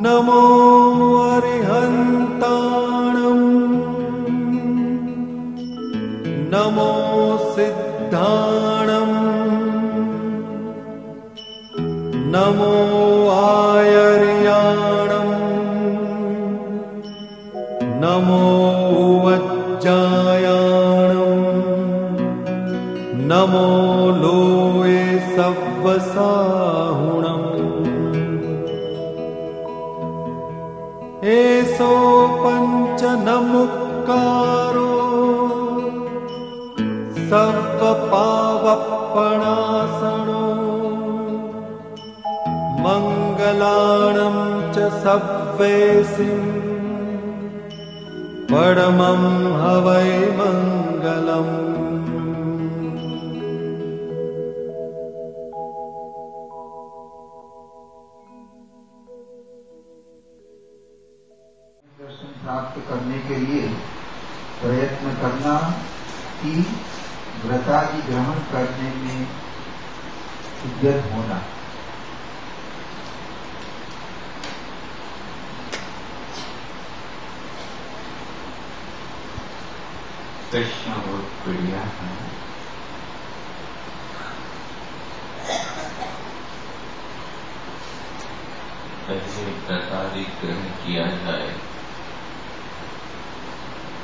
नमो अरिहन्ताणम् नमो सिद्धाणम् नमो आयर्याणम् नमो वज्जायाणम् नमो लोये सव्वसाहुणम् एसो पञ्चनमुक्कारो सर्वपावपणासनो मङ्गलाणं च सव्वेसिं परमं हवै मङ्गलम्। प्राप्त करने के लिए प्रयत्न करना कि व्रतादि ग्रहण करने में उद्यत होना। प्रश्न बहुत बढ़िया है। पहले व्रतादि ग्रहण किया जाए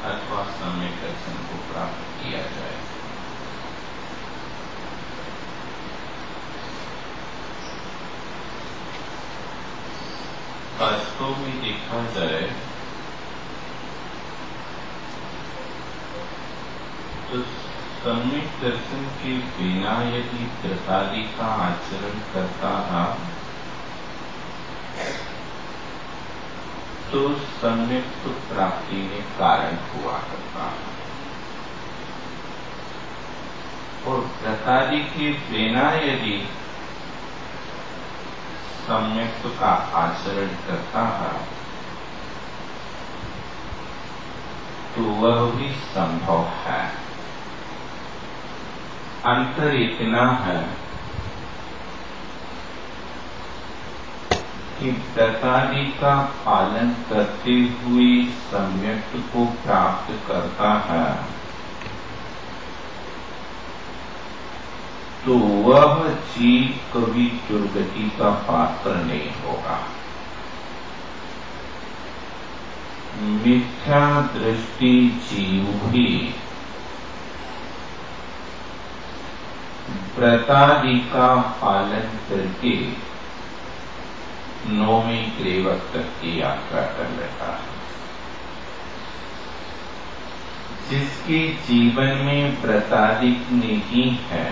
अथवा सम्यक दर्शन को प्राप्त किया जाए। वास्तव में देखा जाए तो सम्यक दर्शन के बिना यदि व्रतादि का आचरण करता है तो सम्यक प्राप्ति में कारण हुआ करता है, और व्रतादि के बिना यदि सम्यक का आचरण करता है तो वह भी संभव है। अंतर इतना है कि व्रतादि का पालन करते हुए सम्यक को प्राप्त करता है तो वह जीव कभी दुर्गति का पात्र नहीं होगा। मिथ्या दृष्टि जीव भी व्रतादि का पालन करके नौवीं ग्रेवक तक की यात्रा कर लेता है। जिसके जीवन में व्रतादि नहीं है,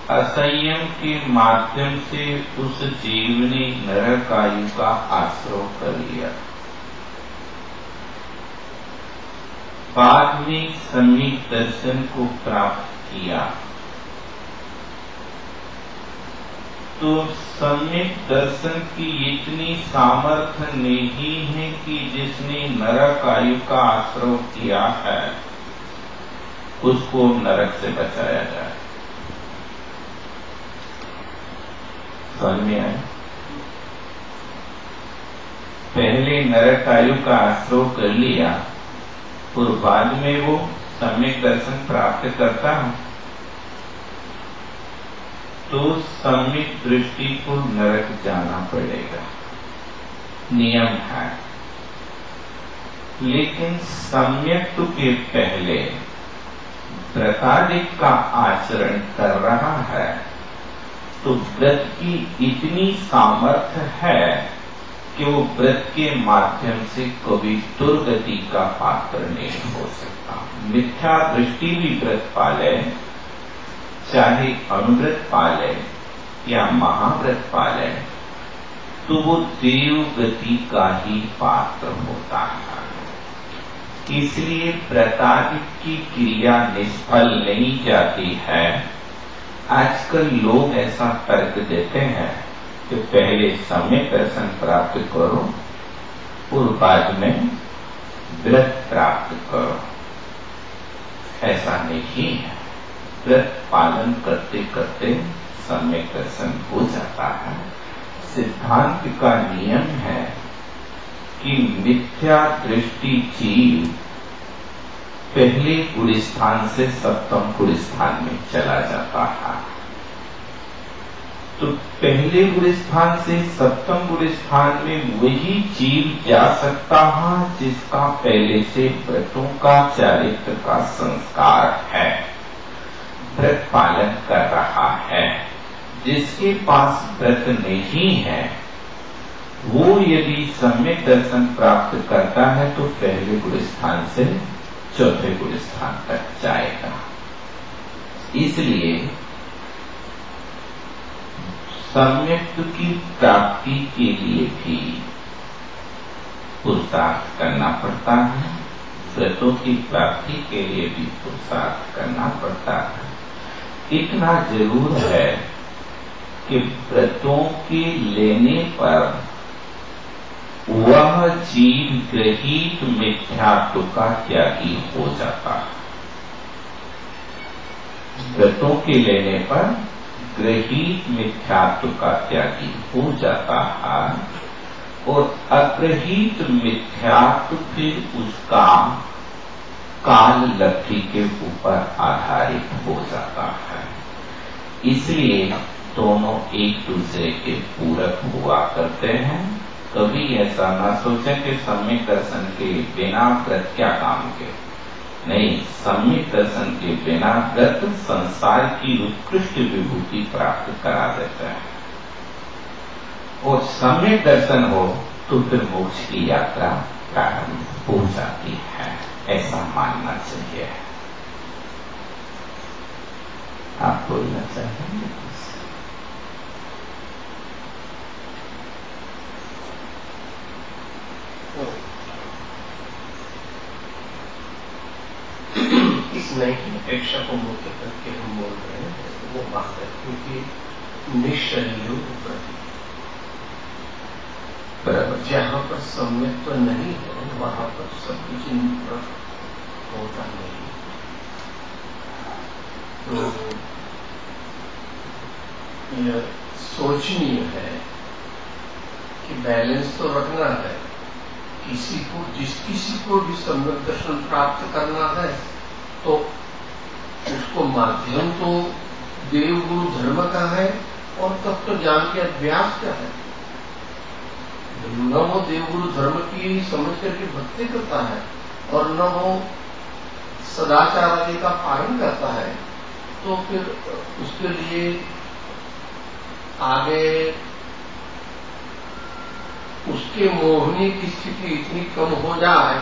असंयम के माध्यम से उस जीव ने नरक आयु का आश्रय कर लिया। बाद में सम्यक दर्शन को प्राप्त किया तो सम्यक दर्शन की इतनी सामर्थ्य नहीं है कि जिसने नरक आयु का आश्रय किया है उसको नरक से बचाया जाए। समझ में आए? पहले नरक आयु का आश्रय कर लिया और बाद में वो सम्यक दर्शन प्राप्त करता है तो सम्यक दृष्टि को नरक जाना पड़ेगा, नियम है। लेकिन सम्यक के पहले व्रतादि का आचरण कर रहा है तो व्रत की इतनी सामर्थ्य है कि वो व्रत के माध्यम से कभी दुर्गति का पात्र नहीं हो सकता। मिथ्या दृष्टि भी व्रत पाले, चाहे अनुव्रत पाले या महाव्रत पाले, तो वो देव गति का ही पात्र होता है। इसलिए व्रतादि की क्रिया निष्फल नहीं जाती है। आजकल लोग ऐसा तर्क देते हैं कि पहले सम्यक दर्शन प्राप्त करो और बाद में व्रत प्राप्त करो। ऐसा नहीं है। व्रत पालन करते करते सम्यक दर्शन हो जाता है। सिद्धांत का नियम है कि मिथ्या दृष्टि जीव पहले गुण स्थान से सप्तम गुण स्थान में चला जाता है। तो पहले गुण स्थान से सप्तम गुण स्थान में वही जीव जा सकता है जिसका पहले से व्रतों का चारित्र का संस्कार है, व्रत पालन कर रहा है। जिसके पास व्रत नहीं है वो यदि सम्यक दर्शन प्राप्त करता है तो पहले गुण स्थान से चौथे गुण स्थान तक जाएगा। इसलिए सम्यक की प्राप्ति के लिए भी पुरुषार्थ करना पड़ता है, व्रतों की प्राप्ति के लिए भी पुरुषार्थ करना पड़ता है। इतना जरूर है कि व्रतों के लेने पर वह जीव ग्रहित मिथ्यात्व का त्यागी हो जाता है। व्रतों के लेने पर ग्रहित मिथ्यात्व का त्यागी हो जाता है और अग्रहित मिथ्यात्व फिर उसका काल लब्धि के ऊपर आधारित हो जाता है। इसलिए दोनों एक दूसरे के पूरक हुआ करते हैं। कभी ऐसा ना सोचें कि सम्यक दर्शन के बिना व्रत क्या काम के। नहीं, सम्यक दर्शन के बिना व्रत संसार की उत्कृष्ट विभूति प्राप्त करा देता है और सम्यक दर्शन हो तो फिर मोक्ष की यात्रा प्रारंभ हो जाती है, ऐसा मानना चाहिए। आप बोलना चाहेंगे? इस नए की अपेक्षा को मुक्त करके हम बोल रहे हैं वो बात है, क्योंकि निश्चय प्रति जहां पर सम्यक तो नहीं है वहां पर सब कुछ होता नहीं। तो यह सोचनीय है कि बैलेंस तो रखना है। किसी को भी सम्यक दर्शन प्राप्त करना है तो उसको माध्यम तो देव गुरु धर्म का है और तत्व ज्ञान के अभ्यास का है। न वो देव गुरु धर्म की समझ करके भक्ति करता है और न वो सदाचार आदि का पालन करता है, तो फिर उसके लिए आगे उसके मोहनी की स्थिति इतनी कम हो जाए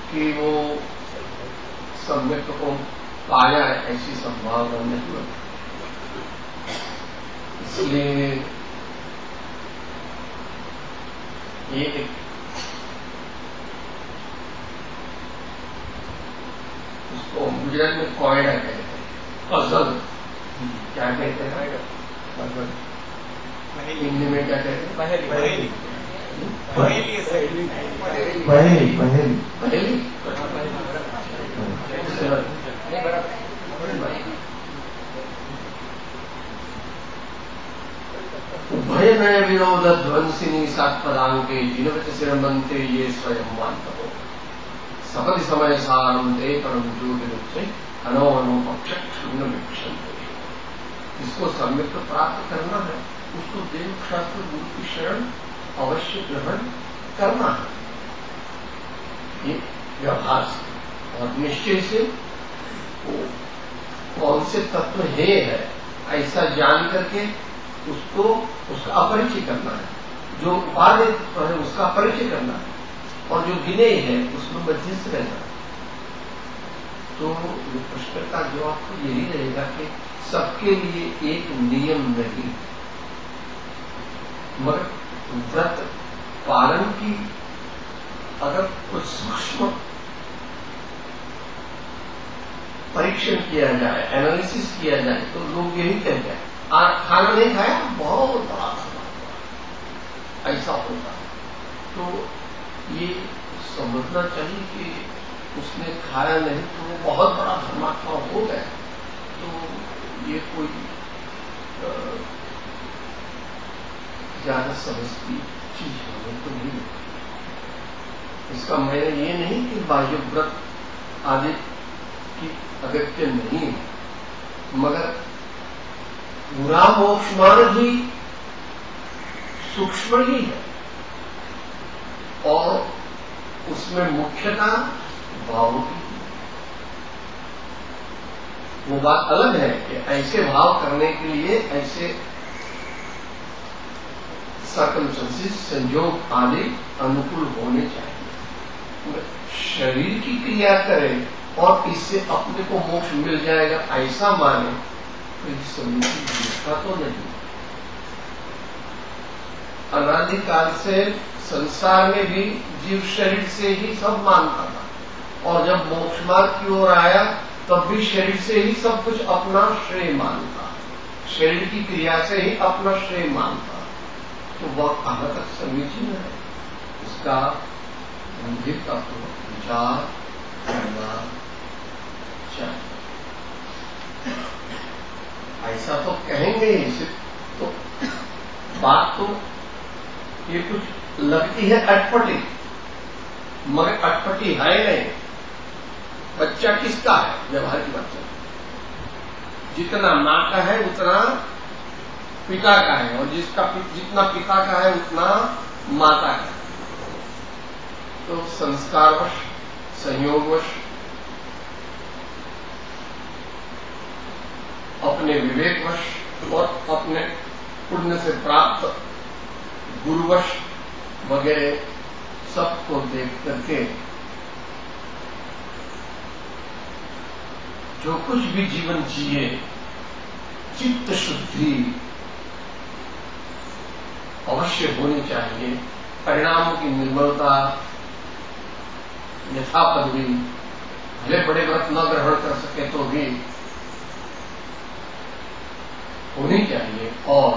कि वो सम्यक को पाया, ऐसी संभावना नहीं होती। इसलिए ये उसको गुजरात में कोयडा कहते हैं, पजल क्या कहते हैं, पजल हिंदी में क्या कहते हैं, पहेली पहेली पहेली पहेली भय नय विरोध ध्वंसिनी सात्पदांके जिनवच सिरमंते ये स्वयं मानत हो सपदि समय सारंते परम ज्योति अनो अनुपक्ष क्षुण्ण विक्षंते। जिसको सम्यक प्राप्त करना है उसको देव शास्त्र गुरु की शरण अवश्य ग्रहण करना है, ये व्यवहार से और निश्चय से कौन से तत्व है ऐसा जान करके उसको उसका अपरिचय करना है। जो उपादेय तत्व है उसका परिचय करना है और जो गिने है उसमें मध्यस्थ रहना है। तो प्रश्न का जवाब तो यही रहेगा कि सबके लिए एक नियम नहीं, मगर व्रत पालन की अगर कुछ सूक्ष्म परीक्षण किया जाए, एनालिसिस किया जाए तो लोग यही कहते हैं खाना नहीं खाया बहुत बड़ा धर्मात्मा, ऐसा होता है। तो ये समझना चाहिए कि उसने खाया नहीं तो वो बहुत बड़ा धर्मात्मा हो गया। तो ये कोई ज्यादा समझती चीज हमें तो नहीं लगती। इसका मैंने ये नहीं कि बाह्य व्रत आदि की अगत्य नहीं है, मगर पूरा मोक्ष मार्ग ही सूक्ष्म ही है और उसमें मुख्यता भाव की। वो बात अलग है कि ऐसे भाव करने के लिए ऐसे सर्कमस्टेंसेस संयोग आदि अनुकूल होने चाहिए। शरीर की क्रिया करे और इससे अपने को मोक्ष मिल जाएगा ऐसा माने तो इस समय की व्यवस्था तो नहीं। अनादिकाल से संसार में भी जीव शरीर से ही सब मानता था और जब मोक्ष मार्ग की ओर आया तब भी शरीर से ही सब कुछ अपना श्रेय मानता, शरीर की क्रिया से ही अपना श्रेय मानता। तो वह कहां तक समीचीन है, इसका गंभीर का विचार करना चाहिए। ऐसा तो कहेंगे ही, तो बात तो ये कुछ लगती है अटपटी, मगर अटपटी है नहीं। बच्चा किसका है? व्यवहार की बच्चा जितना मां का है उतना पिता का है, और जितना पिता का है उतना माता का है। तो संस्कारवश, संयोगवश, अपने विवेकवश और अपने पुण्य से प्राप्त गुरुवश वगैरह सबको देख करके जो कुछ भी जीवन जिए, चित्त शुद्धि अवश्य होनी चाहिए। परिणामों की निर्मलता यथापद्धि, भले बड़े व्रत न ग्रहण कर सके तो भी होनी चाहिए। और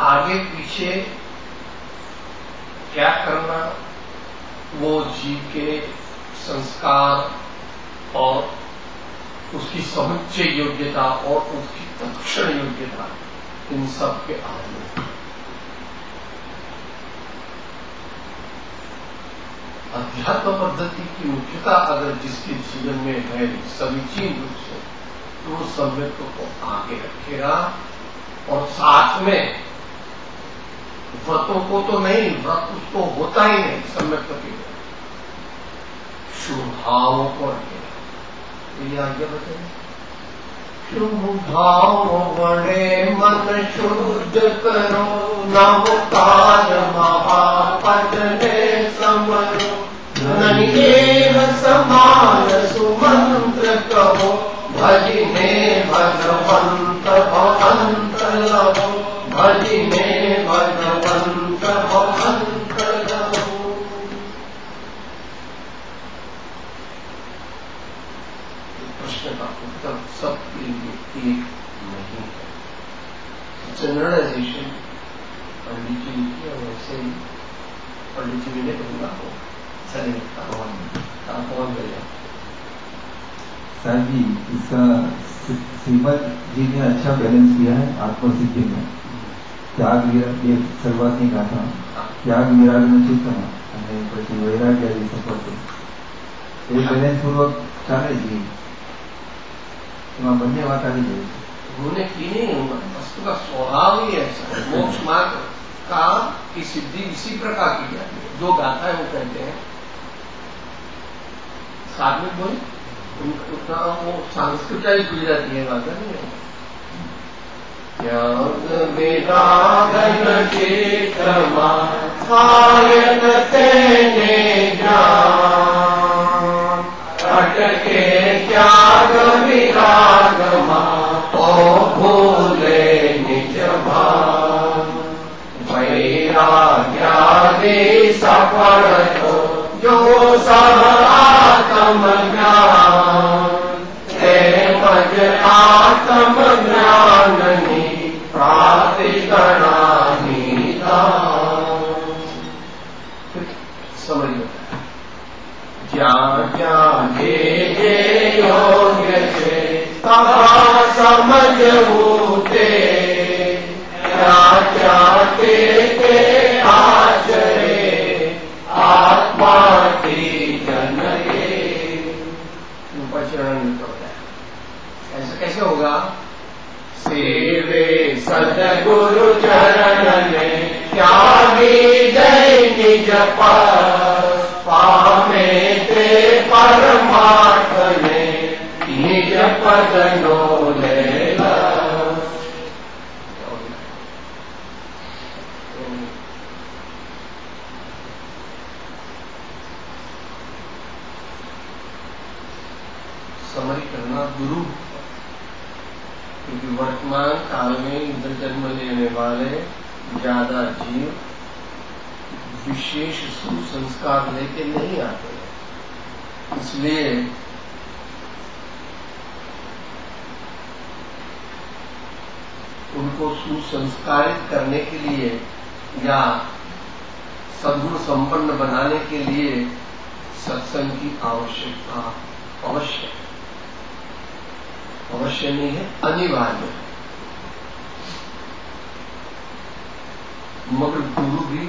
आगे पीछे क्या करना, वो जीव के संस्कार और उसकी समुच्चय योग्यता और उसकी तत्क्षण योग्यता, इन सब के आगे अध्यात्म पद्धति की मुख्यता अगर जिसके जीवन में है समीचीन रूप से, तो वो सम्यक को आगे रखेगा। और साथ में व्रतों को तो नहीं, व्रत उसको होता ही नहीं, सम्यक के शुभ भावों को रखेगा। तो ये आगे बताइए। शुभ भाव बड़े मन शुद्ध करो, नव काज महापद ने समरो, नहीं एव समान सुमंत्र कहो, भजिने भगवंत भवंत लहो, भजिने भगवंत भवंत लहो। प्रश्न का उत्तर सबके लिए एक नहीं है। जनरलाइजेशन पंडित जी की, और वैसे ही पंडित जी ने बोला हो चले कौन गया सर जी। इसका श्रीमद जी ने अच्छा बैलेंस किया है आत्मसिद्धि में। त्याग ये शुरुआत नहीं कहा था, त्याग विराग में चित्तमा અને પછી વૈરાગ્ય આદિ સફળ એ બેલેન્સ પૂર્વક ચાલે છે। એમાં બંને વાત આવી જાય છે। होने की नहीं, वस्तु का स्वभाव ही ऐसा है। मोक्ष मार्ग का की सिद्धि इसी प्रकार की जाती है। जो गाथा है वो कहते हैं, साथ में बोले उनका वो सांस्कृतिक गुजराती है, गाथा नहीं है। त्याग विराग चित्तमा सायन तेने ज्ञान, अटके त्याग विराग मा ओ भूले निज भान, वैराग्यादि सफल जो सब आत्म ज्ञान मज आत्म ज्ञाननी प्रातिगणानी समझ में ज्ञान ज्ञान जे योग्य से कहा समझ होते क्या क्या के आचरे आत्मा की जनये। उपचरण होता है ऐसा कैसे होगा? सेवे सदगुरु चरण में त्यागी जय निज पर पामे ते परमार्थ में निज पद नो लेला। समझ करना गुरु, क्योंकि वर्तमान काल में इधर जन्म लेने वाले ज्यादा जीव विशेष सुसंस्कार लेके नहीं आते, इसलिए उनको सुसंस्कारित करने के लिए या सद्गुण संपन्न बनाने के लिए सत्संग की आवश्यकता अवश्य नहीं है, अनिवार्य है। मगर गुरु भी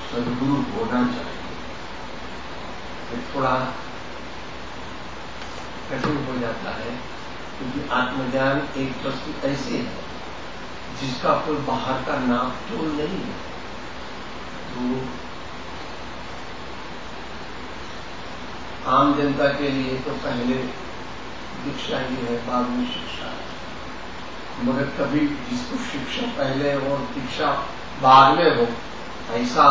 सदगुरु होना चाहिए। थोड़ा कठिन हो जाता है, क्योंकि आत्मज्ञान एक वस्तु ऐसी है जिसका कोई बाहर का नाप तोल नहीं है। तो आम जनता के लिए तो पहले दीक्षा ही है, बाद में शिक्षा है। मगर कभी जिसको शिक्षा पहले और दीक्षा बाद में हो, ऐसा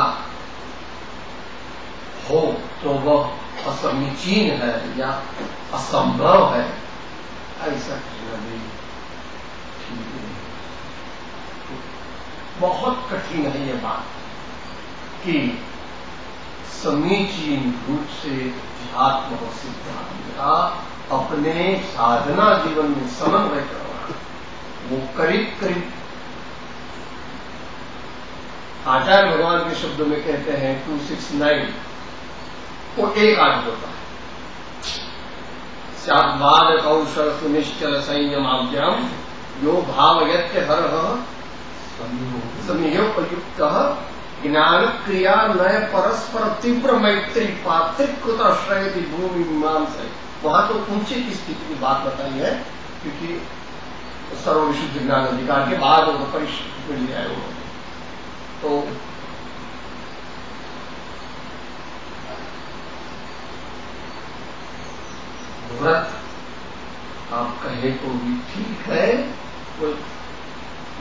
हो तो वह असमीचीन है या असंभव है, ऐसा कहना भी ठीक नहीं। बहुत कठिन है ये बात कि समीचीन रूप से अध्यात्म और सिद्धांत का अपने साधना जीवन में समन्वय करवाना, वो करीब करीब आचार्य भगवान के शब्दों में कहते हैं 269, वो एक आठ होता है। स्याद्वाद कौशल सुनिश्चल संयमाभ्याम यो भावयत्य हर संयोपयुक्त ज्ञान क्रिया नय परस्पर तीव्र मैत्री पात्रिकृत आश्रय की भूमि मीमांसा है। वहां तो ऊंचे की स्थिति की बात बताई है, क्योंकि सर्वविशुद्ध ज्ञान अधिकार के बाद वो परिष्कृत मिल जाए वो। तो व्रत आप कहे तो भी ठीक है, कोई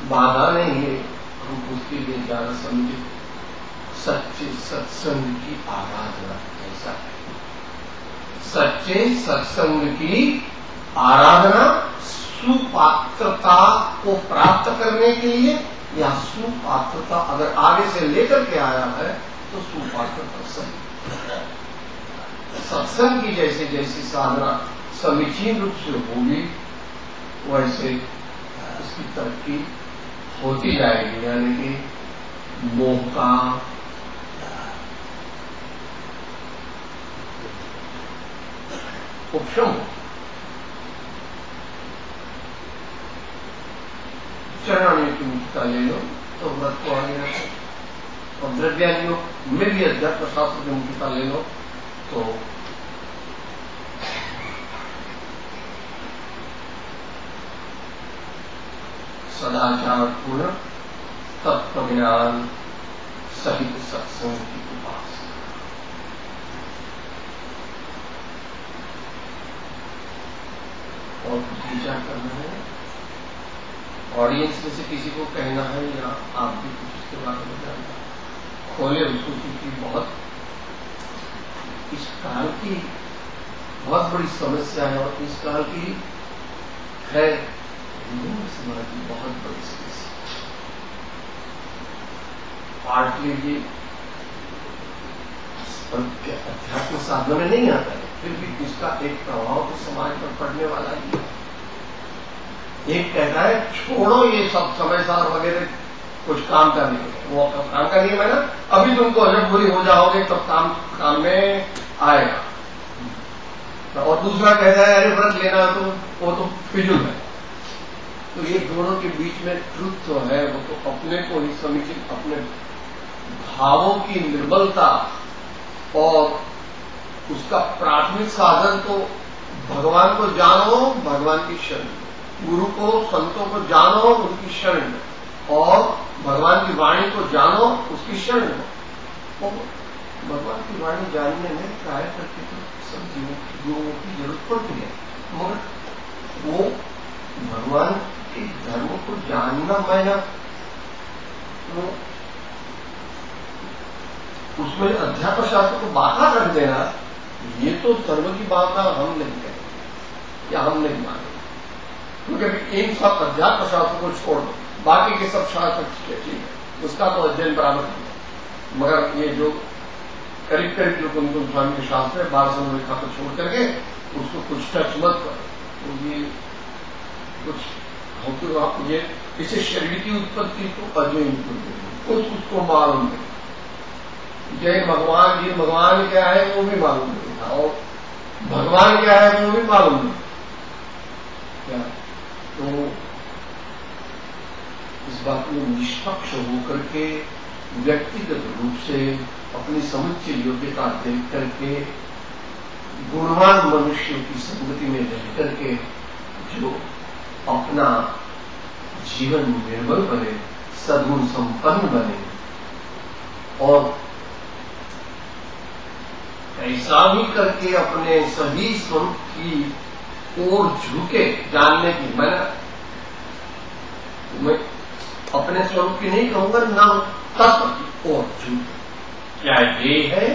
बाधा नहीं है, हम उसके लिए ज्यादा समझे। सच्चे सत्संग की आराधना ऐसा है, सच्चे सत्संग की आराधना सुपात्रता को प्राप्त करने के लिए, या सुपात्रता अगर आगे से लेकर के आया है तो सुपात्रता सही। सत्संग की जैसे जैसी साधना समीचीन रूप से होगी, वैसे उसकी तरक्की होती जाएगी, यानी कि मोह का उपशम हो। चरणानियों की मुक्ता ले लो तो व्रत को आगे रखो, और द्रव्यानियों में भी अध्यात्म शास्त्र की मुक्ता ले लो तो सदाचार पूर्ण तत्व ज्ञान सहित सत्संग की उपासना। और विचार करना है, ऑडियंस में से किसी को कहना है या आप भी कुछ इसके बारे में जानना खोले उसको, क्योंकि बहुत इस काल की बहुत बड़ी समस्या है, और इस काल की है हिंदू समाज की बहुत बड़ी समस्या। पार्टली ये और अध्यात्म साधना में नहीं आता है, फिर भी इसका एक प्रभाव तो समाज पर पड़ने वाला ही है। एक कहता है छोड़ो ये सब समय सार वगैरह, कुछ काम का नहीं है, वो काम का नियम है ना, अभी तुमको जब बुरी हो जाओगे तब काम में आएगा। और दूसरा कहता है अरे व्रत लेना तो वो तो फिजूल है। तो ये दोनों के बीच में ट्रुथ जो है वो तो अपने को ही समीचित, अपने भावों की निर्बलता और उसका प्राथमिक साधन तो भगवान को जानो, भगवान की शरण, गुरु को संतों को जानो उनकी शरण, और भगवान की वाणी को जानो उसकी शरण। तो भगवान की वाणी जानने में प्राय करके तो सब जीवों की जरूरत पड़ती है, मगर वो भगवान के धर्म को जानना मैना तो उसमें अध्यात्म शास्त्र को बाधा रख देना, ये तो सर्व की बात हम नहीं कहें या हम नहीं माने, क्योंकि इन सब अध्यात्म शास्त्र को छोड़ दो, बाकी के सब शास्त्र ठीक है, उसका तो अध्ययन बराबर नहीं है। मगर ये जो करीब करीब जो कुंकुम स्वामी के शास्त्र है, 1200 रेखा को छोड़ करके उसको कुछ टच मत करो, तो ये कुछ ये इसे शरीर की उत्पत्ति तो अजय कुछ उसको मालूम नहीं, जैन भगवान जी भगवान क्या है वो भी मालूम नहीं था, और भगवान क्या है वो भी मालूम नहीं क्या। तो इस बात में निष्पक्ष होकर के व्यक्तिगत रूप से अपनी समुच्चय योग्यता देख करके गुणवान मनुष्यों की संगति में रह करके जो अपना जीवन निर्मल बने, सद्गुण संपन्न बने, और ऐसा भी करके अपने सही स्वरूप की ओर झुके, जानने की, मैं अपने स्वरूप की नहीं कहूंगा, ना तत्व की ओर झुके, क्या ये है,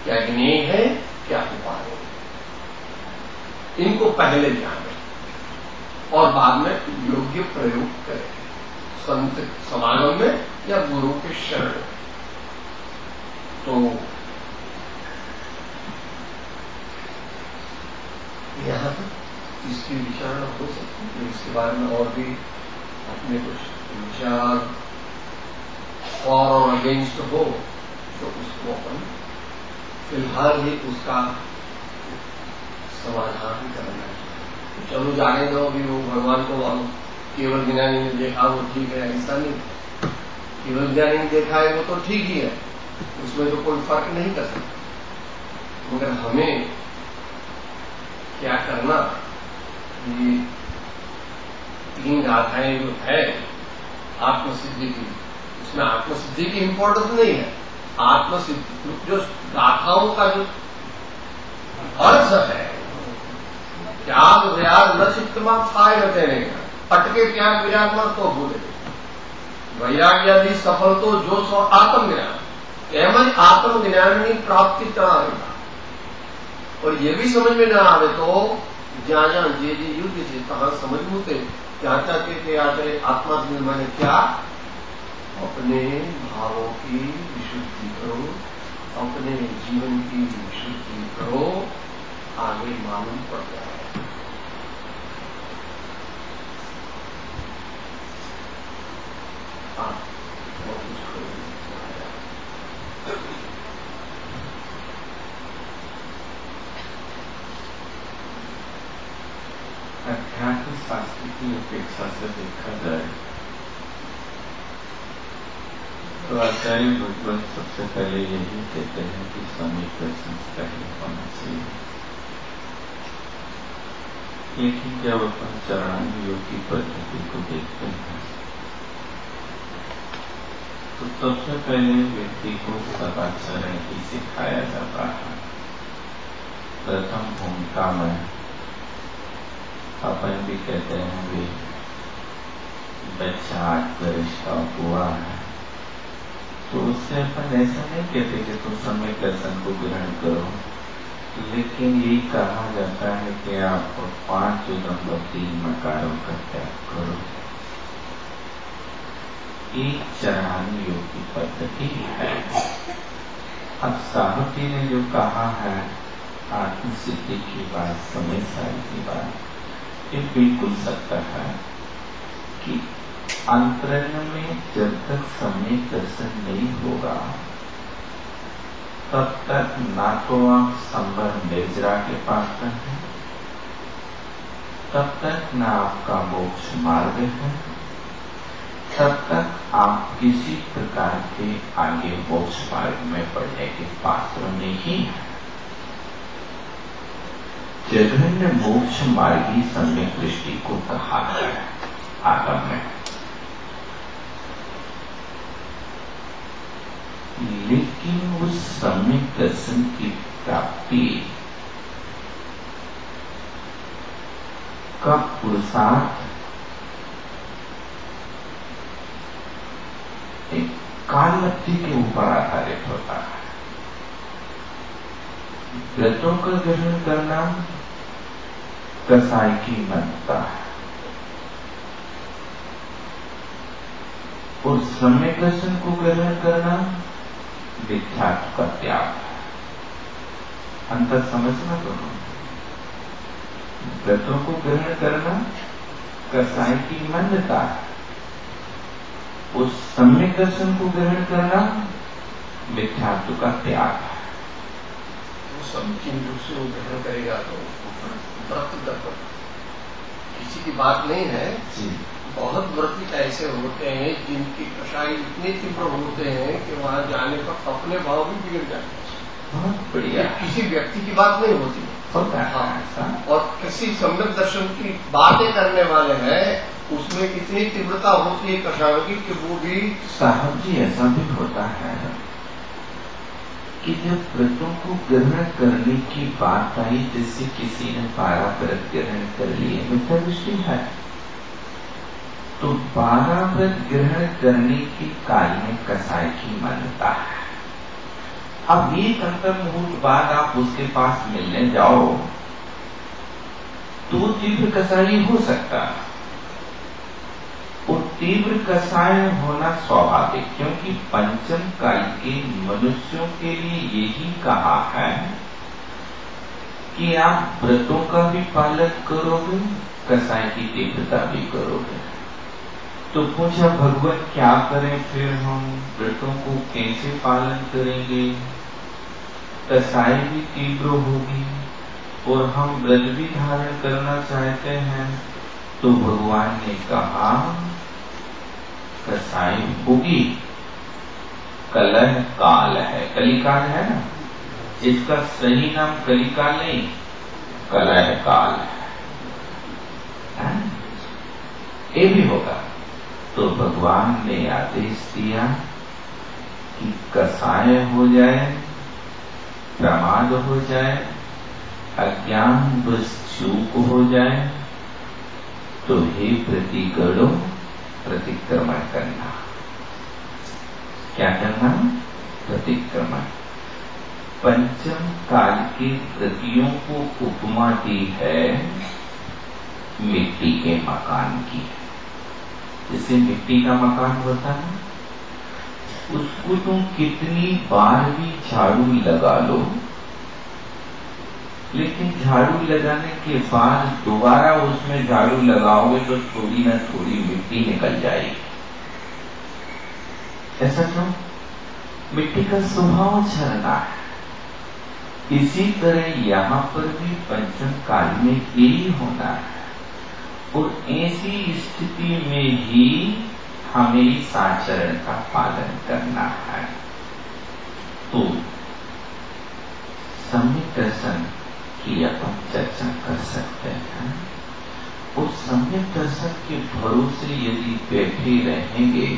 क्या ज्ञेय है, क्या उपाय है, इनको पहले जाने और बाद में योग्य प्रयोग करें, संत समागम में या गुरु के शरण। तो यहाँ तक इसकी विचारणा हो सकती है, इसके बारे में और भी अपने कुछ विचार और अगेंस्ट हो तो उसको अपन फिलहाल ही उसका समाधान करना है। चलो जाने दो, भी वो भगवान को केवल ज्ञानी ने देखा वो ठीक है, ऐसा नहीं, केवल ज्ञानी ने देखा है वो तो ठीक ही है, उसमें तो कोई फर्क नहीं कर सकता। मगर हमें क्या करना, ये 3 गाथाएं जो है आत्मसिद्धि की, उसमें आत्मसिद्धि की इंपॉर्टेंस नहीं है, आत्मसिद्धि जो गाथाओं का जो अर्थ है, त्याग व्याग न चित्तमा थाय न देने का, अटके त्याग विराग मत तो भूले, वैराग्यादि सफल तो जो सो आत्मज्ञान, एवं आत्मज्ञान की प्राप्ति कराएगा। और ये भी समझ में ना आवे तो जहां जे युद्ध से कहा समझ मुते चाहता के आते आत्मा मैंने क्या, अपने भावों की विशुद्धि करो, अपने जीवन की विशुद्धि करो, आगे मालूम पड़ जाए। अध्यात्म शास्त्र की अपेक्षा से देखा जाए तो आचार्य भगवत सबसे पहले यही कहते हैं कि समीप संस्कार होना चाहिए। लेकिन जब अपन चरणांग योग की पद्धति को देखते हैं तो सबसे पहले व्यक्ति को सदाचरण ही सिखाया जाता है। प्रथम भूमिका में अपन भी कहते हैं वे बच्चा 8 वर्ष का हुआ है तो उससे अपन ऐसा नहीं कहते कि तुम समय दर्शन को ग्रहण करो, लेकिन यही कहा जाता है कि आप 5 जुगम 3 मकारों का त्याग करो। एक चरणांग योग की पद्धति है। अब साहब जी ने जो कहा है आत्म सिद्धि की बात, समय सारी की बात, ये बिल्कुल सत्य है कि अंतरंग में जब तक समय दर्शन नहीं होगा तब तक ना तो आप संबर निर्जरा के पात्र हैं, तब तक ना आपका मोक्ष मार्ग है, तब तक आप किसी प्रकार के आगे मोक्ष मार्ग में बढ़ने के पात्र नहीं है। जघन्य मोक्ष मार्गी सम्यक दृष्टि को कहा है आगम में। लेकिन उस सम्यक दर्शन की प्राप्ति का पुरुषार्थ एक काललब्धि के ऊपर आधारित होता है। व्रतों का ग्रहण करना कसाई की मनता है और सम्यक दर्शन को ग्रहण करना विख्यात का त्याग है। अंतर समझना दोनों। व्रतों को ग्रहण करना कसाई की मान्यता है, उस सम्यक दर्शन को ग्रहण करना मिथ्यात्व का त्याग है। वो समीचीन रूप से वो ग्रहण करेगा तो व्रत दर्पण किसी की बात नहीं है जी। बहुत व्रती ऐसे होते हैं जिनकी कषाय इतने तीव्र होते हैं कि वहां जाने पर अपने भाव भी बिगड़ जाते हैं। बहुत बढ़िया। किसी व्यक्ति की बात नहीं होती होता है ऐसा। और किसी सम्यक दर्शन की बातें करने वाले हैं उसमें इतनी तीव्रता होती है कषायों की कि वो भी साहब जी ऐसा भी होता है कि जब व्रतों को ग्रहण करने की बात आई, जैसे किसी ने 12 व्रत ग्रहण कर लिए, मिथ्या दृष्टि है, तो 12 व्रत ग्रहण करने के काल में कसाई की मान्यता है। अब एक अंतर मुहूर्त बाद आप उसके पास मिलने जाओ तो तीव्र कसाई हो सकता है, और तीव्र कसाय होना स्वाभाविक, क्योंकि पंचम काल के मनुष्यों के लिए यही कहा है कि आप व्रतों का भी पालन करोगे, कसाय की तीव्रता भी करोगे। तो पूछा भगवान क्या करें फिर, हम व्रतों को कैसे पालन करेंगे? कसाई भी तीव्र होगी और हम व्रत भी धारण करना चाहते हैं, तो भगवान ने कहा कसाई होगी, कलह काल है, कलिकाल है ना, इसका सही नाम कलिकाल नहीं कलह काल है, ये भी होगा। तो भगवान ने आदेश दिया कि कसाय हो जाए, प्रमाद हो जाए, अज्ञान बस चूक हो जाए, तो हे प्रतिगणों प्रतिक्रमण करना। क्या करना? प्रतिक्रमण। पंचम काल के प्रतियों को उपमा दी है मिट्टी के मकान की। जैसे मिट्टी का मकान होता है, उसको तुम कितनी बार भी झाड़ू लगा लो, लेकिन झाड़ू लगाने के बाद दोबारा उसमें झाड़ू लगाओगे तो थोड़ी ना थोड़ी मिट्टी निकल जाएगी। ऐसा क्यों? मिट्टी का स्वभाव झरना है। इसी तरह यहां पर भी पंचम काल में यही होना है, और ऐसी स्थिति में ही हमें इस आचरण का पालन करना है। तो सम्यक दर्शन की अपन चर्चा कर सकते हैं, और सम्यक दर्शन के भरोसे यदि बैठे रहेंगे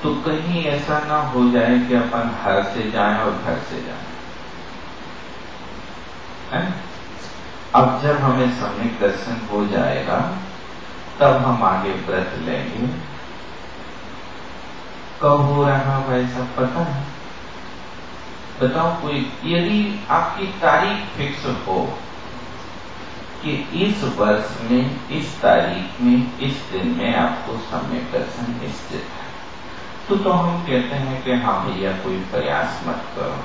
तो कहीं ऐसा ना हो जाए कि अपन हर से जाएं और घर से जाएं। है? अब जब हमें सम्यक दर्शन हो जाएगा तब हम आगे व्रत लेंगे। कब हो रहा भाई सब पता है? बताओ कोई, यदि आपकी तारीख फिक्स हो कि इस वर्ष में इस तारीख में इस दिन में आपको सम्यक दर्शन निश्चित है, तो हम कहते हैं कि हाँ भैया कोई प्रयास मत करो,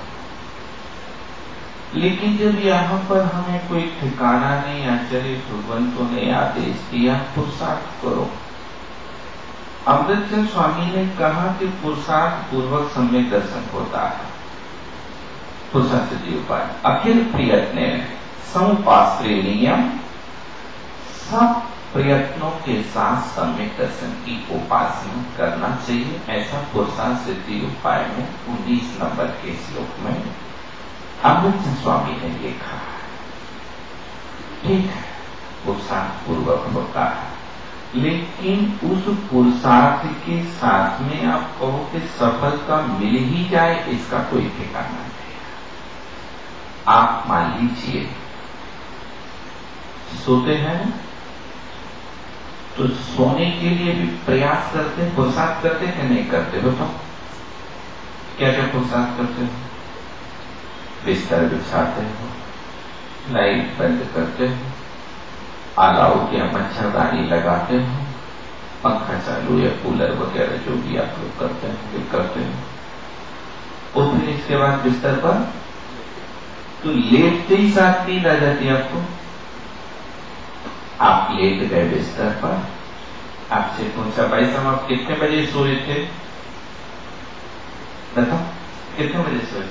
लेकिन जब यहाँ पर हमें कोई ठिकाना नहीं, आचार्य भगवंतों ने आदेश दिया पुरुषार्थ करो। अमृतचंद स्वामी ने कहा कि पुरुषार्थ पूर्वक सम्यक दर्शन होता है। पुरुषार्थ सिद्धि उपाय अखिल प्रयत्न समुपाश्रयणीयम, सब प्रयत्नों के साथ सम्यक दर्शन की उपासना करना चाहिए। ऐसा पुरुषार्थ सिद्धि उपाय में 19 नंबर के श्लोक में अमृतचंद स्वामी ने लिखा है। ठीक है, पुरुषार्थ पूर्वक होता है, लेकिन उस पुरुषार्थ के साथ में आप कहो कि सफलता मिल ही जाए, इसका कोई ठिकाना नहीं है। आप मान लीजिए सोते हैं तो सोने के लिए भी प्रयास करते हैं, पुरुषार्थ करते हैं, नहीं करते? बताओ क्या क्या पुरुषार्थ करते हो? बिस्तर बिछाते हो, लाइट बंद करते हो, ऑल आउट या मच्छरदानी लगाते हो, पंखा चालू या कूलर वगैरह जो भी आप लोग करते हैं वो करते हो। और फिर इसके बाद बिस्तर पर तो लेटते ही साथ नींद आ जाती है आपको। आप लेट गए बिस्तर पर, आपसे पूछा भाई साहब आप कितने बजे सोए थे? बताओ कितने बजे सोए?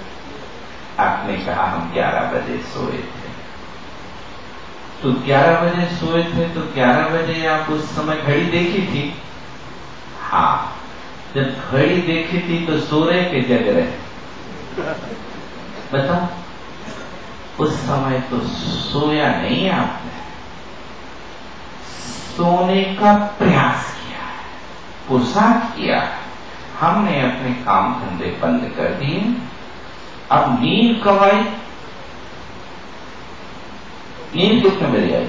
आपने कहा हम 11 बजे सोए थे। तो 11 बजे सोए थे तो 11 बजे आप उस समय घड़ी देखी थी? हाँ, जब घड़ी देखी थी तो सो रहे कि जग रहे? बताओ, उस समय तो सोया नहीं आपने, सोने का प्रयास किया है, पुरुषार्थ किया है। हमने अपने काम धंधे बंद कर दिए, अब नींद कब आई? नींद कितने बजे आई?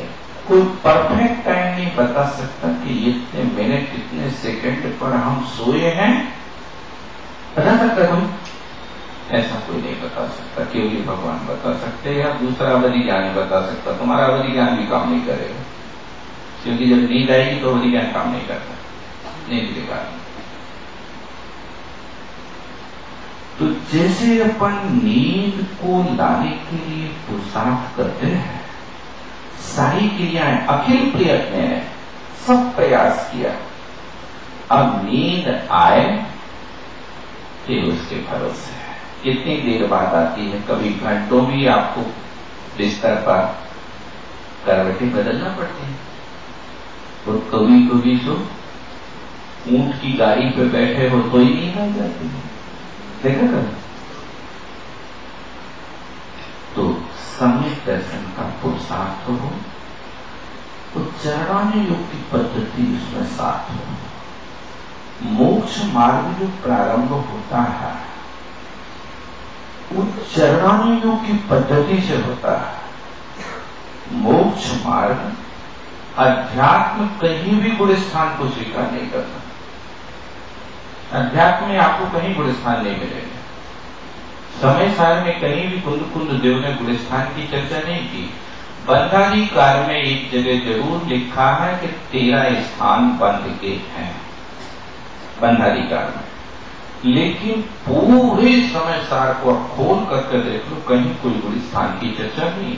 कोई परफेक्ट टाइम नहीं बता सकता कि इतने मिनट इतने सेकंड पर हम सोए हैं। बता सकता कोई? ऐसा कोई नहीं बता सकता, केवल भगवान बता सकते या दूसरा अवधि ज्ञान बता सकता। तुम्हारा अवधि ज्ञान भी काम नहीं करेगा, क्योंकि जब नींद आएगी तो अवधि ज्ञान काम नहीं करता, नींद के कारण। तो जैसे अपन नींद को लाने के लिए पुरुषार्थ करते हैं, सारी क्रियाएं अखिल प्रयत्न है, सब प्रयास किया, अब नींद आए फिर उसके भरोसे है। कितनी देर बाद आती है? कभी घंटों भी आपको बिस्तर पर करवटें बदलना पड़ती है, और कभी कभी तो ऊंट की गाड़ी पे बैठे हो तो ही नींद आ जाती है। देखा कर? तो सम्यक दर्शन का पुरुषार्थ हो, तो चरणानुयोग की पद्धति उसमें साथ हो। मोक्ष मार्ग जो प्रारंभ होता है वो चरणानुयोग की पद्धति से होता है। मोक्ष मार्ग अध्यात्म कहीं भी गुण स्थान को स्वीकार नहीं करता। अध्यात्म में आपको कहीं गुण स्थान नहीं मिलेगा। समय सार में कहीं भी कुंद कुंद देव ने गुण स्थान की चर्चा नहीं की। बंधाधिकार में एक जगह जरूर लिखा है कि 13 स्थान बंध के हैं बंधाधिकार में, लेकिन पूरे समय सार को आप खोल करके देख लो, कहीं कोई गुण स्थान की चर्चा नहीं।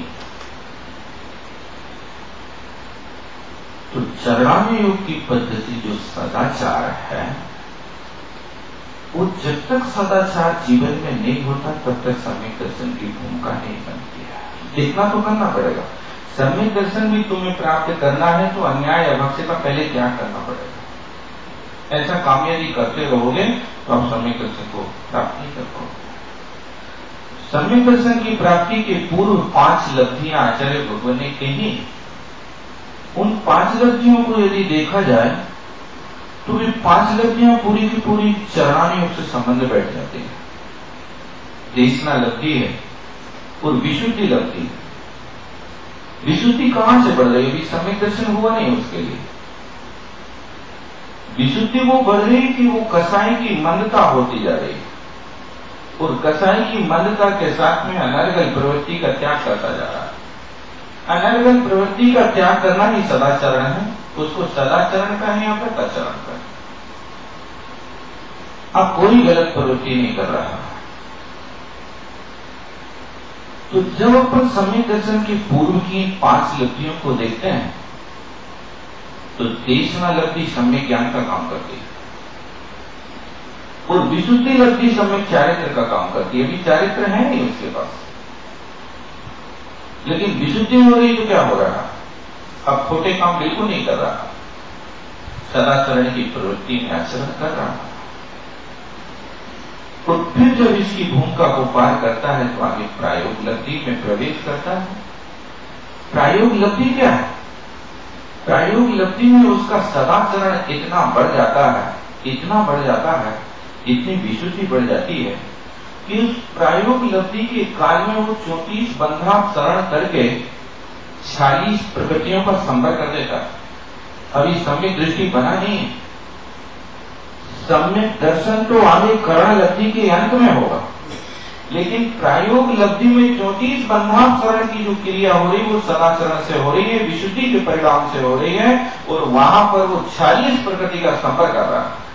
तो चरणानुयोग की पद्धति जो सदाचार है, वो जब तक सदाचार जीवन में नहीं होता तब तक सम्यक दर्शन की भूमिका नहीं बनती है। इतना तो करना पड़ेगा। सम्यक दर्शन भी तुम्हें प्राप्त करना है तो अन्याय अभक्ष्य का पहले त्याग करना पड़ेगा। ऐसा कामयाबी करते रहोगे तो आप सम्यक दर्शन को प्राप्त नहीं कर पाओगे। सम्यक दर्शन की प्राप्ति के पूर्व 5 लब्धियां आचार्य भगवान ने कही। उन 5 लब्धियों को यदि देखा जाए तो ये 5 लब्धियां पूरी की पूरी चरणानुयोग से संबंध बैठ जाती है। देशना लब्धि है और विशुद्धि लब्धि है। विशुद्धि कहां से बढ़ रही? अभी सम्यक दर्शन हुआ नहीं उसके लिए। विशुद्धि वो बढ़ रही कि वो कसाई की मंदता होती जा रही है, और कसाई की मंदता के साथ में अनर्गल प्रवृत्ति का त्याग करता जा रहा है। अनर्गल प्रवृत्ति का त्याग करना ही सदाचरण है। उसको सदाचरण का है या व्रताचरण का है? अब कोई गलत प्रवृत्ति नहीं कर रहा। तो जब अपन सम्यक दर्शन के पूर्व की 5 लब्धियों को देखते हैं तो देशना लब्धि सम्यक ज्ञान का काम करती है और विशुद्धि लब्धि सम्यक चारित्र का काम करती है। अभी चारित्र है नहीं उसके पास, लेकिन विशुद्धि हो रही तो क्या हो रहा, अब खोटे काम बिल्कुल नहीं कर रहा, सदाचरण की प्रवृत्ति में आचरण कर रहा। तो फिर जब इसकी भूमिका को पार करता है तो आगे प्रायोग लब्धि में प्रवेश करता है। प्रायोग लब्धि क्या है? प्रायोग लब्धि में उसका सदाचरण इतना बढ़ जाता है, इतना बढ़ जाता है, इतनी विशुद्धि बढ़ जाती है कि उस प्रायोग लब्धि के काल में वो 34 बंधाचरण करके 46 प्रकृतियों का संवर कर देता है। अभी सम्यक दृष्टि बना नहीं है। सम्यक दर्शन तो आगे करण लब्धि के अंत में होगा, लेकिन प्रायोग लब्धि में 34 बंधाचरण की जो क्रिया हो रही है वो सदाचरण से हो रही है, विशुद्धि के परिणाम से हो रही है और वहां पर वो 46 प्रकृति का संपर्क कर रहा है।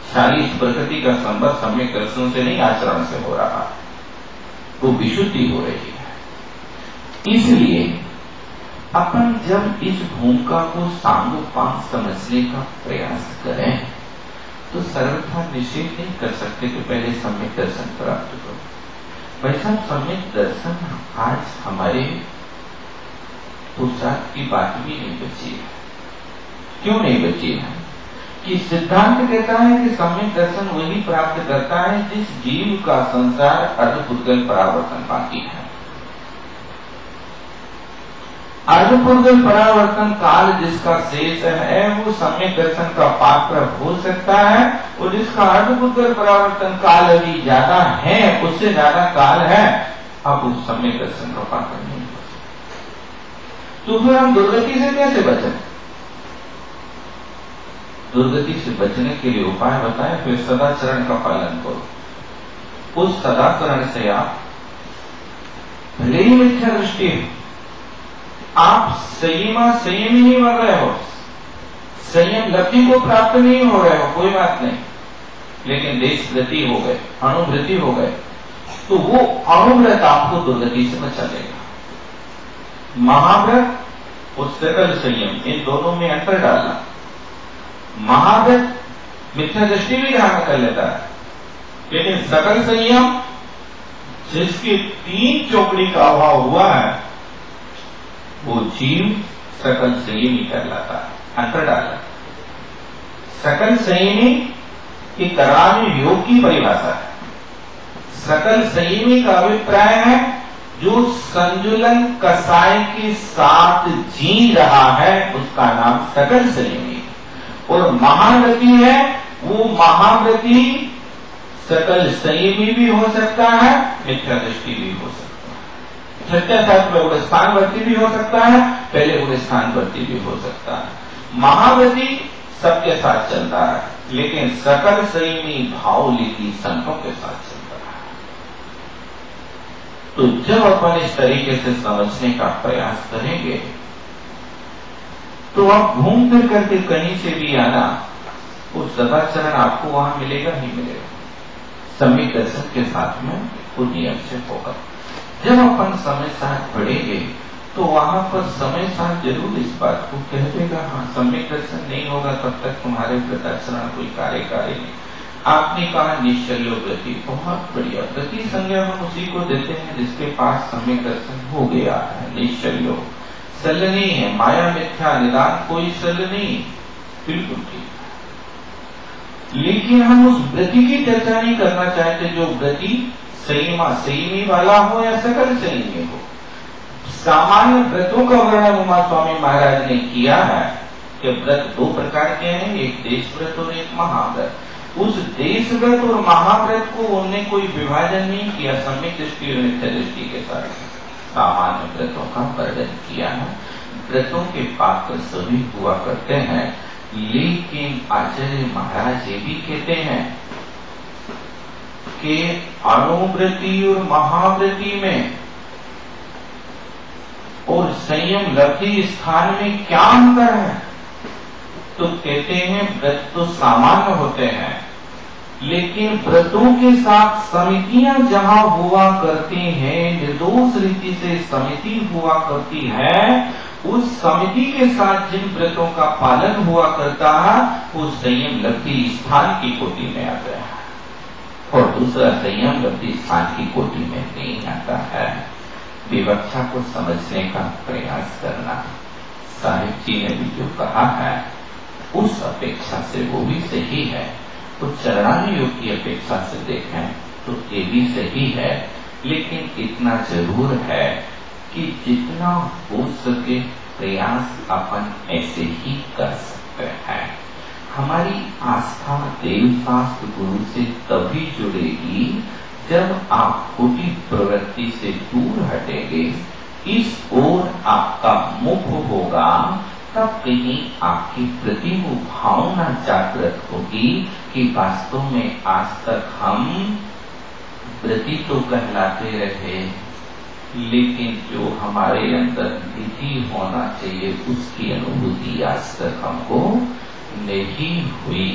46 प्रकृति का संपर्क सम्यक दर्शन से नहीं, आचरण से हो रहा है, वो विशुद्धि हो रही है। इसलिए अपन जब इस भूमिका को सांगोपांग समझने का प्रयास करें तो सर्वथा निषेध नहीं कर सकते कि पहले सम्यक दर्शन प्राप्त करो। वैसा सम्यक दर्शन आज हमारे पुरुषार्थ की बात भी नहीं बची है। क्यों नहीं बची है? कि सिद्धांत कहता है कि सम्यक दर्शन वही प्राप्त करता है जिस जीव का संसार अर्धपुद्गल परावर्तन बाकी है। अर्धपुद्गल परावर्तन काल जिसका शेष है वो सम्यक दर्शन का पात्र हो सकता है, और जिसका अर्धपुद्गल परावर्तन काल अभी ज्यादा है, उससे ज्यादा काल है, अब उस सम्यक दर्शन का पात्र नहीं हो सकता। तो फिर हम दुर्गति से कैसे बचें? दुर्गति से बचने के लिए उपाय बताए, फिर सदाचरण का पालन करो। उस सदाचरण से आप भले ही मिथ्या दृष्टि है, आप संयम ही बन रहे हो, संयम लब्धि को प्राप्त नहीं हो रहे हो, कोई बात नहीं, लेकिन देशव्रति हो गए, अणुव्रति हो गए, तो वो अणुव्रत आपको दुर्गति से बचा लेगा। महाव्रत और सकल संयम, इन दोनों में अंतर डालना। महाव्रत मिथ्या दृष्टि भी ग्रहण कर लेता है, लेकिन सकल संयम जिसकी 3 चौकड़ी का अभाव हुआ है वो जीव सकल संयमी कहलाता है। अंतर डाला। सकल संयमी की करार योग की परिभाषा है। सकल संयमी का अभिप्राय है जो संजुलन कसाय के साथ जी रहा है, उसका नाम सकल संयमी। और महाव्रती है वो महाव्रती सकल संयमी भी हो सकता है, मिथ्या दृष्टि भी हो सकता है, छठे साथ में गुणस्थानवर्ती भी हो सकता है, पहले गुणस्थानवर्ती भी हो सकता है। महाव्रती सबके साथ चलता है, लेकिन सकल संयमी भावलिकी संतों के साथ चलता है। तो जब अपन इस तरीके से समझने का प्रयास करेंगे तो आप घूम फिर करके कहीं से भी आना, वो सदाचरण आपको वहां मिलेगा ही मिलेगा। सम्यक दर्शन के साथ में वो नियम से होगा। जब अपन समय साथ पढ़ेंगे तो वहां पर समय साथ जरूर इस बात को कह देगा, हाँ सम्यक दर्शन नहीं होगा तब तक तुम्हारे व्रताचरण कोई कार्यकारी नहीं। आपने कहा निश्चल्यो व्रति, बहुत बढ़िया। व्रति संज्ञा हम उसी को देते हैं जिसके पास सम्यक दर्शन हो गया है। निश्चल्यो सल नहीं है, माया मिथ्या निदान कोई सल नहीं, बिल्कुल ठीक। लेकिन हम उस व्रति की चर्चा नहीं करना चाहते जो व्रति संयमी वाला हो या सकल संयमी हो। सामान्य व्रतों का वर्णन उमा स्वामी महाराज ने किया है कि व्रत 2 प्रकार के हैं, एक देश व्रत और एक महाव्रत। उस देश व्रत और महाव्रत को उन्होंने कोई विभाजन नहीं किया, सम्यक दृष्टि और मिथ्या दृष्टि के साथ सामान्य व्रतों का वर्णन किया है। व्रतों के पात्र सभी हुआ करते हैं, लेकिन आचार्य महाराज ये भी कहते हैं कि अणुव्रति और महाव्रति में और संयम लब्धि स्थान में क्या अंतर है? तो कहते हैं व्रत तो सामान्य होते हैं, लेकिन व्रतों के साथ समितियां जहां हुआ करती हैं, निर्दोष रीति से समिति हुआ करती है, उस समिति के साथ जिन व्रतों का पालन हुआ करता है वो संयम लब्धि स्थान की कोटि में आता है, और दूसरा संयम लब्धि स्थान की कोटि में नहीं आता है। विवक्षा को समझने का प्रयास करना, साहिब जी ने भी जो कहा है उस अपेक्षा से वो भी सही है, तो चरणानुयोग की अपेक्षा से देखें तो ये भी सही है, लेकिन इतना जरूर है कि जितना हो सके प्रयास अपन ऐसे ही कर सकते हैं। हमारी आस्था देव शास्त्र गुरु से तभी जुड़ेगी जब आप खोटी प्रवृत्ति से दूर हटेंगे, इस ओर आपका मुख होगा, तब कहीं आपके प्रति वो भावना जागृत होगी कि वास्तव में आज तक हम व्रती तो कहलाते रहे, लेकिन जो हमारे अंदर विधि होना चाहिए उसकी अनुभूति आज तक हमको नहीं हुई।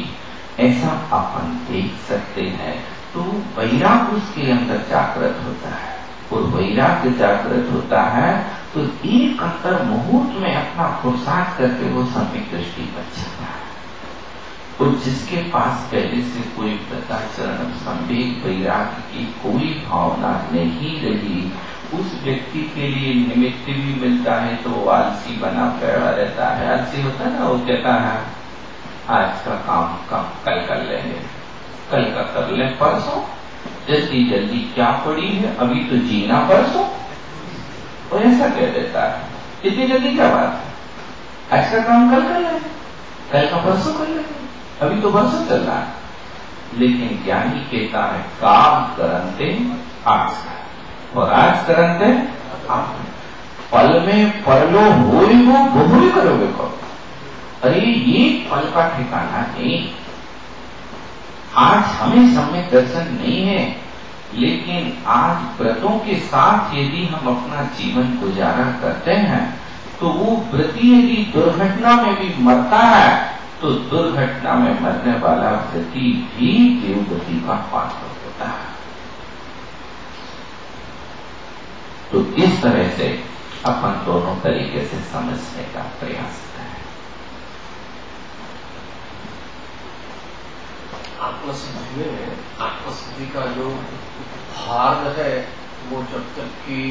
ऐसा अपन देख सकते हैं। तो वैराग उसके अंदर जागृत होता है, और वैराग्य जागृत होता है तो एक अंतर मुहूर्त में अपना पुरुषार्थ करके वो सम्यक दृष्टि बच जाता है। तो जिसके पास पहले से कोई व्रताचरण संवेग वैराग्य की कोई भावना नहीं रही, उस व्यक्ति के लिए निमित्त भी मिलता है तो वो आलसी बना पड़ा रहता है। आलसी होता है ना, वो कहता है आज का काम कल कर लेंगे, कल का कर ले परसों, जल्दी जल्दी क्या पड़ी है, अभी तो जीना परसों, और ऐसा कह देता है। इतनी जल्दी क्या बात है, आज का काम कल कर लेंगे, कल का परसों कर लेंगे, अभी तो परसों चल रहा है। लेकिन ज्ञानी कहता है काम करते आज का, और आज करते आप, पल में परलो होई हो बहुरी करोगे को। अरे ये पल का ठिकाना नहीं, आज हमें सम्यक दर्शन नहीं है, लेकिन आज व्रतों के साथ यदि हम अपना जीवन गुजारा करते हैं तो वो व्रती यदि दुर्घटना में भी मरता है तो दुर्घटना में मरने वाला व्रती भी देवगति का पात्र होता है। तो इस तरह से अपन दोनों तरीके से समझने का प्रयास करें। आत्मसिद्धि में आत्मसिद्धि का जो भाग है वो जब तक कि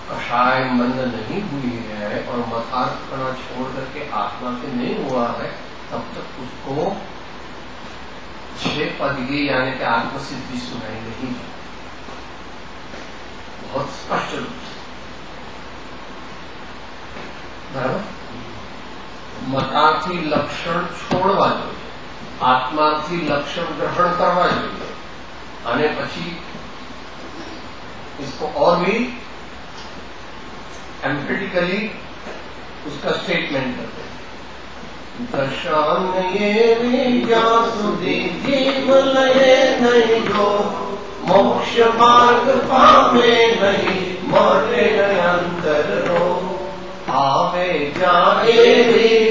कषाय मंद नहीं हुई है और मतार्पणा छोड़ करके आत्मा से नहीं हुआ है, तब तक उसको 6 पदगी यानी कि आत्मसिद्धि सुनाई नहीं है। बहुत स्पष्ट रूप से बराबर मतार्थी लक्षण छोड़वा જોઈએ, आत्मार्थी लक्षण ग्रहण करवा જોઈએ, અને પછી इसको और भी एम्पिरिकली उसका स्टेटमेंट करते हैं। दर्शन ये विज्ञान सुधी जीव लये नहीं जो, मोक्ष मार्ग पावे नहीं मरे अंतर रो, आवे जाए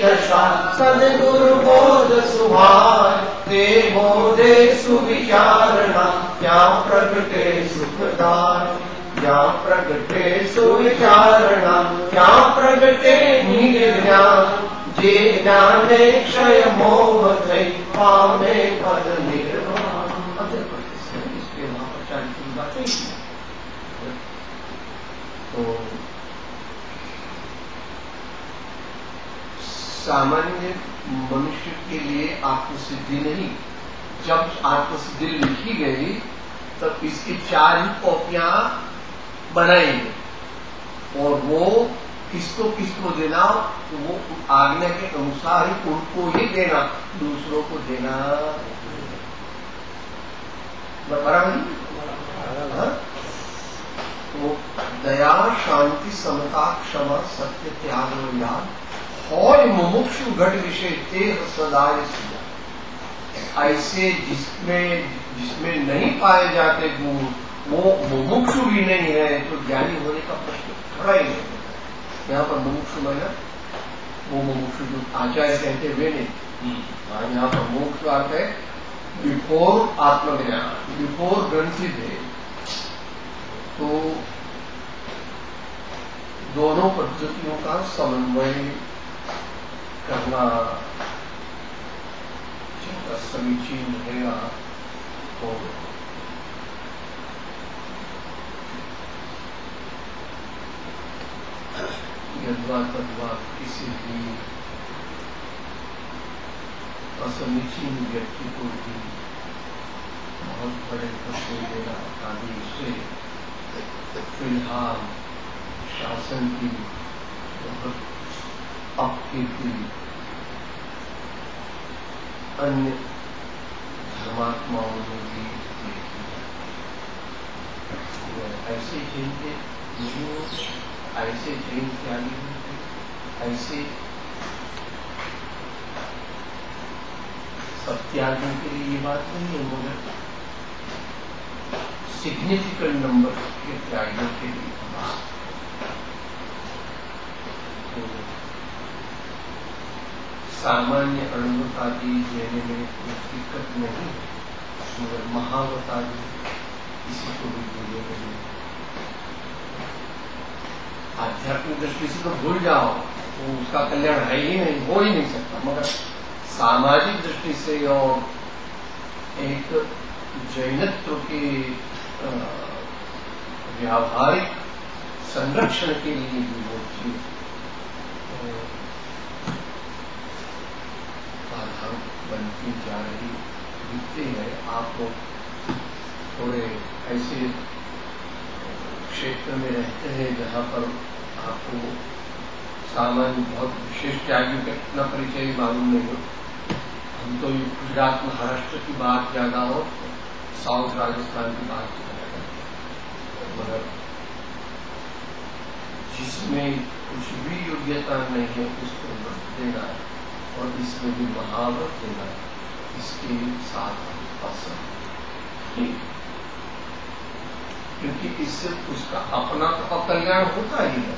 दशा सदगुरु बोध सुभाय, ते बोधे सुविचारणा क्या प्रगटे सुखदाय, क्या प्रगटे सुविचारणा क्या प्रगटे निर्ज्ञान, जे ज्ञाने क्षय मोह थई पावे पद निर्वाण। इसके महाप्रचार्य की बातें तो सामान्य मनुष्य के लिए आत्मसिद्धि नहीं, जब आत्मसिद्धि लिखी गई तब इसकी 4 ही कॉपियां बनाएंगे, और वो किसको किसको देना, तो वो आज्ञा के अनुसार ही उनको ही देना, दूसरों को देना बराबर। तो दया शांति समता क्षमा सत्य त्याग याद और मुमुक्षु घट विषय तेह सदाय सिया। ऐसे जिसमें नहीं पाए जाते गुण वो मुमुक्षु भी नहीं है तो ज्ञानी होने का प्रश्न खड़ा ही नहीं। यहाँ पर मुमुक्षु मैंने वो मुमुक्षु जो आचार्य कहते हुए नहीं, यहाँ पर मुमुक्षु अर्थ है बिफोर आत्मज्ञान, बिफोर ग्रंथि भेद, तो दोनों पद्धतियों का समन्वय करना ज्यादा समीचीन रहेगा। और यद्वा तद्वा किसी भी असमीचीन व्यक्ति को भी बहुत बड़े पद देना आदि से फिलहाल शासन की बहुत अपकीर्ति अन्य धर्मात्माओं ने भी देखी है। ऐसे जैन के ऐसे जैन त्यागी होते, ऐसे सत्याग्रह के लिए ये बात नहीं है, मगर सिग्निफिकेंट नंबर के त्यागियों के लिए बात। तो सामान्य अणुवतादी लेने में कोई दिक्कत नहीं, मगर महावतादी किसी को भी भूले नहीं। आध्यात्मिक दृष्टि से तो भूल जाओ, तो उसका कल्याण है ही नहीं, हो ही नहीं सकता। मगर सामाजिक दृष्टि से और एक जैनत्व के व्यावहारिक संरक्षण के लिए भी वो चीज बाधा बनती जा रही दिखती है। आप लोग थोड़े ऐसे क्षेत्र में रहते हैं जहां पर आपको सामान्य बहुत विशेष त्यागियों का इतना परिचय मालूम नहीं हो। हम तो गुजरात महाराष्ट्र की बात ज्यादा हो, साउथ राजस्थान की बात ज्यादा, मगर जिसमें कुछ भी योग्यता नहीं है उसको व्रत देना है, और इसमें भी महाव्रत देना है, इसके साथ असर, क्योंकि इससे उसका अपना तो अकल्याण होता ही है,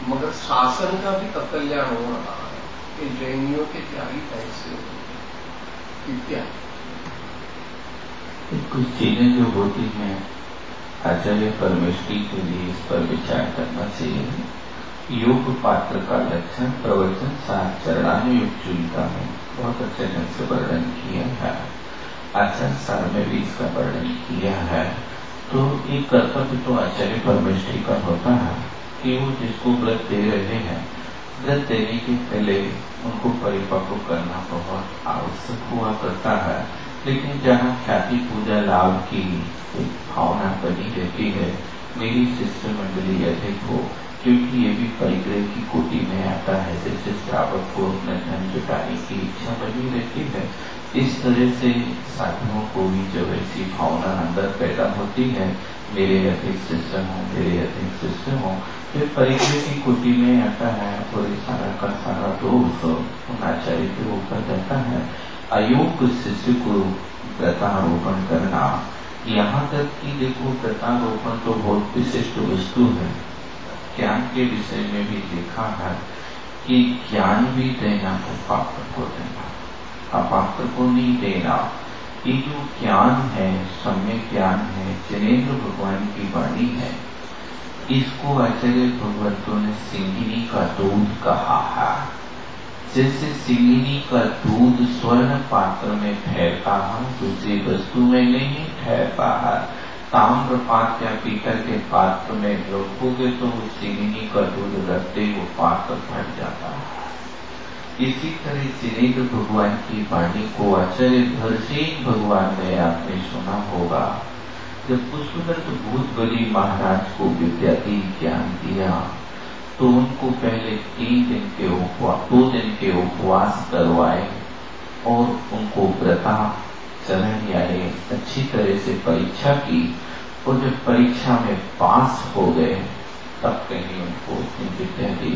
मगर शासन का भी अकल्याण हो रहा है कि जैनियों के त्यागी कैसे होते इत्यादि। कुछ चीजें जो होती हैं आचार्य परमेष्ठी के लिए इस पर विचार करना चाहिए। योग पात्र का लक्षण प्रवचन सात चरणानुयोग चूलिका में बहुत अच्छे ढंग से वर्णन किया है, आचार्य सार में भी इसका वर्णन किया है। तो एक कर्तव्य तो आचार्य परमेष्ठी का होता है कि वो जिसको व्रत दे रहे हैं, व्रत देने के पहले उनको परिपक्व करना बहुत आवश्यक हुआ करता है। लेकिन जहाँ ख्याति पूजा लाभ की एक भावना बनी रहती है, मेरी शिष्य मंडली अधिक हो, क्योंकि ये भी परिग्रह की कोटि में आता है, जैसे श्रावक को अपना धन जुटाने की इच्छा बनी रहती है, इस तरह से साधुओं को भी जब ऐसी भावना अंदर पैदा होती है, मेरे अधिक शिष्य हों, मेरे अधिक शिष्य हों, फिर परिग्रह की कोटि में आता है और इस सारा का सारा दोष उन आचार्य के ऊपर रहता है। अयोग्य शिष्य को व्रतारोपण करना, यहाँ तक कि देखो व्रतारोपण तो बहुत विशिष्ट वस्तु है। ज्ञान के विषय में भी देखा है कि ज्ञान भी देना तो पात्र को देना, अपात्र को नहीं देना। ये जो ज्ञान है, सम्यक ज्ञान है, जिनेन्द्र भगवान की वाणी है, इसको आचार्य भगवंतों ने सिंगिनी का दूध कहा है। जैसे सिंगिनी का दूध स्वर्ण पात्र में ठहरता है, दूसरी वस्तु में नहीं ठहरता है। ताम्र पात्र या पीतल के पात्र में रखोगे तो वो सिंगिनी का दूध रखते वो पात्र भर जाता है। इसी तरह जिनेन्द्र भगवान की वाणी को आचार्य धरसेन भगवान ने आपने सुना होगा, जब पुष्पदत्त भूत बली महाराज को विद्यादि ज्ञान दिया तो उनको पहले 2 दिन के उपवास करवाए और उनको व्रताचरण यानी अच्छी तरह से परीक्षा की, और जब परीक्षा में पास हो गए तब कहीं उनको अपनी विद्या दी।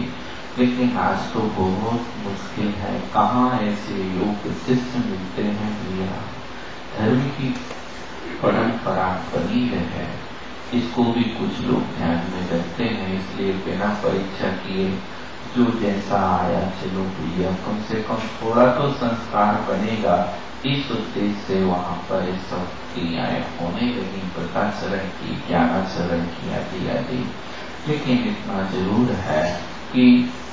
लेकिन आज तो बहुत मुश्किल है, कहाँ ऐसे योग शिष्य मिलते हैं भैया। धर्म की परंपरा बनी रहे, इसको भी कुछ लोग ध्यान में रखते हैं, इसलिए बिना परीक्षा किए जो जैसा आया चलो भैया, कम से कम थोड़ा तो संस्कार बनेगा। इस उद्देश्य से वहां पर सब क्रियाएं होने लगी, प्रकाशरण की, ज्ञानाचरण की, आदि आदि। लेकिन इतना जरूर है कि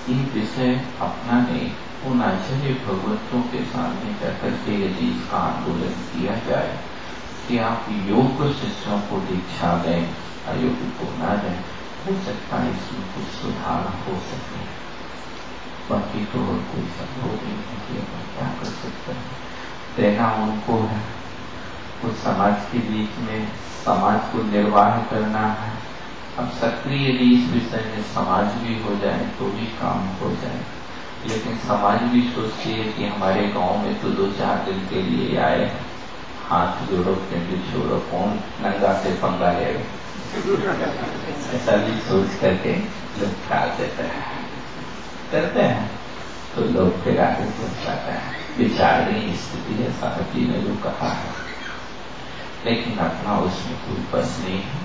ये विषय अपनाने उन आचार्य भगवतों के सामने जाकर के यदि इसका आंदोलन किया जाए कि आप योग शिष्यों को दीक्षा दें, अयोग को न दें, हो सकता है इसमें कुछ सुधार हो सके। बाकी तो और कोई संभव नहीं है, क्या कर सकते हैं। देना उनको है, कुछ समाज के बीच में समाज को निर्वाह करना है। अब सक्रिय यदि इस विषय में समाज भी हो जाए तो भी काम हो जाए, लेकिन समाज भी सोचती है कि हमारे गांव में तो 2-4 दिन के लिए आए, हाथ जोड़ो पिंड छोड़ो, कौन नंगा से पंगा लेगा, ऐसा भी सोच करके लोग टाल देते हैं, करते हैं तो लोग फिर आगे सोच जाते हैं। विचारणीय स्थिति है, साहब जी ने जो कहा है, लेकिन अपना उसमें कोई बस नहीं है।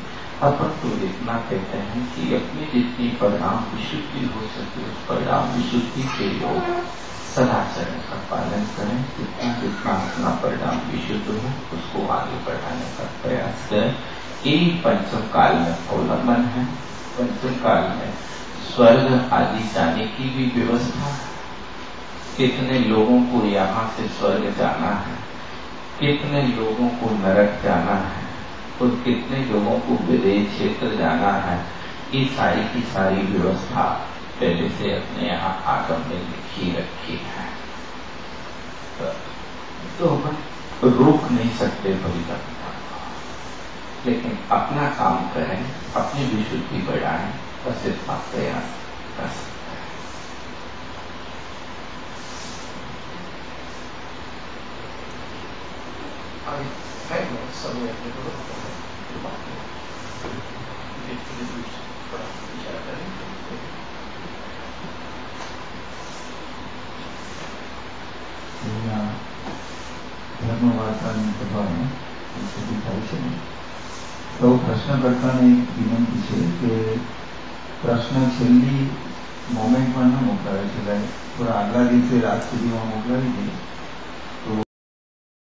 अपन तो इतना कहते हैं कि अपनी जितनी परिणाम विशुद्धि हो सके उस परिणाम विशुद्धि के लोग सदाचरण का पालन करें, जितना जितना अपना परिणाम विशुद्ध हो उसको आगे बढ़ाने का प्रयास करें। यही पंचम काल में अवलंबन है। पंचम काल में स्वर्ग आदि जाने की भी व्यवस्था है। कितने लोगों को यहाँ से स्वर्ग जाना है, कितने लोगों को नरक जाना है और कितने लोगों को विदेश क्षेत्र जाना है, ये सारी की सारी व्यवस्था पहले से अपने यहाँ आगम में लिखी रखी है। तो अपन रोक नहीं सकते भविष्य, लेकिन अपना काम करें, अपनी विशुद्धि बढ़ाएं, बस इतना प्रयास कर सकते हैं। समय ધર્મવાર્તાની સભામાં થાય છે ને, તો પ્રશ્નકર્તાને એક વિનંતી છે કે પ્રશ્ન છેલ્લી મોમેન્ટમાં ન મોકલાવે છે, થોડા આગલા દિવસે રાત સુધીમાં મોકલાવી દઈએ